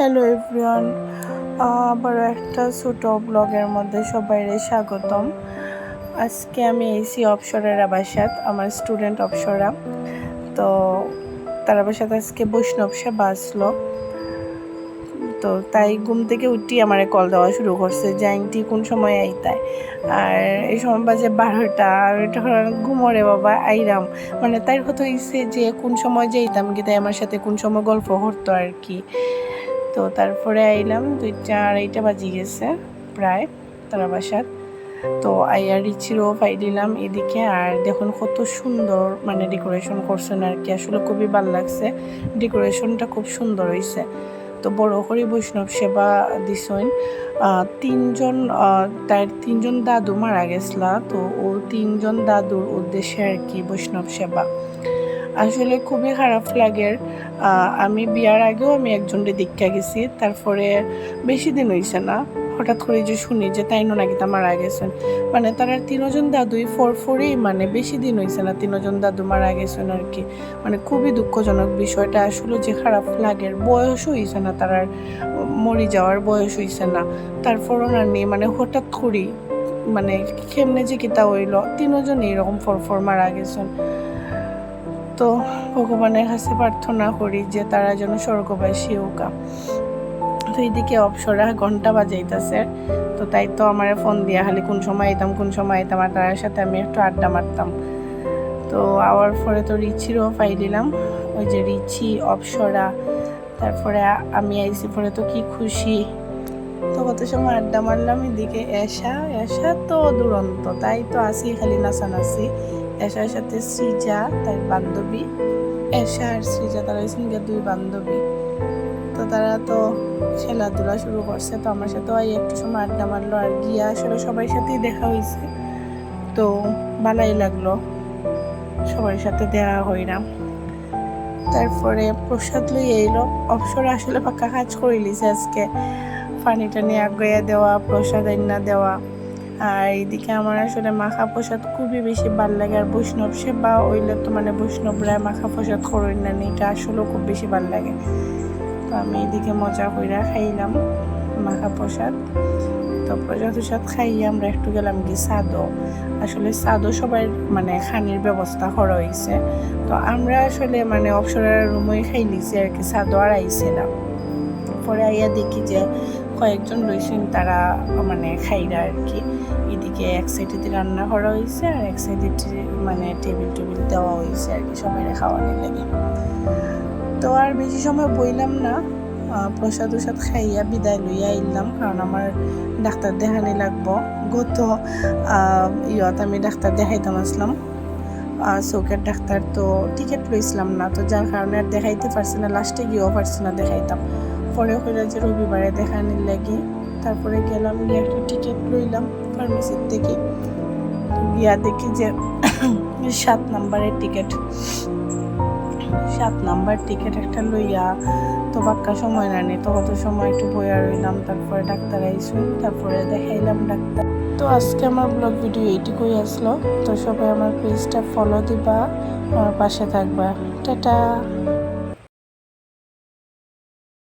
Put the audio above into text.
Hello everyone, আবার একটা ছোট ব্লগের মধ্যে সবাইকে স্বাগতম। আজকে আমি এসি অপসরের বাসাত, আমার স্টুডেন্ট অপসরা। তো তার বাসাত আজকে বৈষ্ণব সেবা আসলো। তো তাই ঘুম থেকে উঠি আমার কল দেওয়া শুরু করছে যে আইনটি কোন সময় আইতায়। আর এই সময় বাজে 12টা, আর এটা ঘুমোরে বাবা আইরাম, মানে তাই হতো ইচ্ছে যে কোন সময় যাইতাম কি, তাই আমার সাথে কোন সময় গল্প করতো আর কি। তো তারপরে আইলাম 2টা-2:30 বাজি গেছে প্রায় তারা বাসাত। তো আইয়া রিচিরও পাই দিলাম এদিকে। আর দেখুন কত সুন্দর মানে ডেকোরেশন করছেন আর কি, আসলে খুবই ভালো লাগছে, ডেকোরেশনটা খুব সুন্দর হয়েছে। তো বড় করে বৈষ্ণব সেবা দিছেন। তার 3জন দাদু মারা গেছলা, তো ও 3জন দাদুর উদ্দেশ্যে আর কি বৈষ্ণব সেবা। আসলে খুবই খারাপ লাগে। আমি বিয়ার আগেও আমি একজনকে দীক্ষা গেছি, তারপরে বেশি দিন হয়েছে না, হঠাৎ করে যে শুনি যে তাইনো নাকি তা মারা গেছেন। মানে তারা 3জন দাদুই ফরফরেই, মানে বেশি দিন হয়েছে না 3জন দাদু মারা গেছেন আর কি। মানে খুবই দুঃখজনক বিষয়টা, আসলে যে খারাপ লাগে। বয়সও হয়েছে না, তার মরে যাওয়ার বয়স হয়েছে না, তারপরও না নেই, মানে হঠাৎ করি মানে কেমনে যে কিতা হইল 3জনই এরকম ফরফর মারা গেছেন। তো ভগবানের কাছে প্রার্থনা করি যে তারা যেন স্বর্গবাসী হোকা। তো এইদিকে অপসরা ঘন্টা বাজাইতেছে, তো তাই তো আমার ফোন দিয়া খালি কোন সময় আইতাম আর তার সাথে আমি একটু আড্ডা মারতাম। তো আওয়ার পরে তো রিচিরও পাই দিলাম, ওই যে রিচি অপসরা, তারপরে আমি আইসি পরে তো কি খুশি। তো কত সময় আড্ডা মারলাম। এদিকে এসা তো দুরন্ত, তাই তো আসি খালি নাচানাচি। এসার সাথে সৃজা তার বান্ধবী, এসা আর সৃজা তারা হয়েছেন গিয়ে 2 বান্ধবী। তো তারা তো খেলাধুলা শুরু করছে, তো আমার সাথেও একটু সময় আড্ডা মারলো আর গিয়া আসলে সবার সাথেই দেখা হয়েছে, তো ভালোই লাগলো সবার সাথে দেখা হইলাম। তারপরে প্রসাদ লই এলো অপসরা, আসলে পাক্কা কাজ করে লিছে আজকে, পানি টানি আগাইয়া দেওয়া, প্রসাদ আইনা দেওয়া। আর এইদিকে আমার আসলে মাখা প্রসাদ খুবই বেশি ভাল লাগে। আর বৈষ্ণব সেবা হইলে তো মানে বৈষ্ণবরা মাখা প্রসাদ করেন না, এটা আসলে খুব বেশি ভাল লাগে। তো আমি এইদিকে মজা কইরা খাইলাম মাখা প্রসাদ। তো প্রসাদ খাইয়ে আমরা একটু গেলাম কি সাদও, আসলে সাদও সবাই মানে খানির ব্যবস্থা করা হয়েছে। তো আমরা আসলে মানে অপসরার রুমই খাই নিছি আর কি, সাদও আর আইছে না। পরে আইয়া দেখি যে কয়েকজন রয়েছেন তারা মানে খাইরা আর কি। এদিকে এক সাইডে রান্না করা হয়েছে আর এক সাইডে মানে টেবিল দেওয়া হয়েছে আর কি সবাই খাওয়ানোর লাগে। তো আর বেশি সময় বইলাম না, প্রসাদ খাইয়া বিদায় লইয়া আইলাম, কারণ আমার ডাক্তার দেখানি লাগবো। গত ইয়ত আমি ডাক্তার দেখাইতাম আসলাম, চোখের ডাক্তার, তো টিকিট লইছিলাম না, তো যার কারণে আর দেখাইতে পারছি না, লাস্টে গিয়েও পারছি না দেখাইতাম। পরে হইল যে রবিবারে দেখানির লাগি, তারপরে গেলাম গিয়ে একটা টিকিট লইলাম ফার্মেসির থেকে। গিয়া দেখি যে 7 নাম্বারের টিকিট, 7 নাম্বার টিকিট একটা লইয়া তো বাক্কা সময় না নেই, তো কত সময় একটু বইয়া রইলাম। তারপরে ডাক্তার আইসুন, তারপরে দেখাইলাম ডাক্তার। তো আজকে আমার ব্লগ ভিডিও এইটুকুই আসলো। তো সবাই আমার পেজটা ফলো দিবা, আমার পাশে থাকবা। টাটা।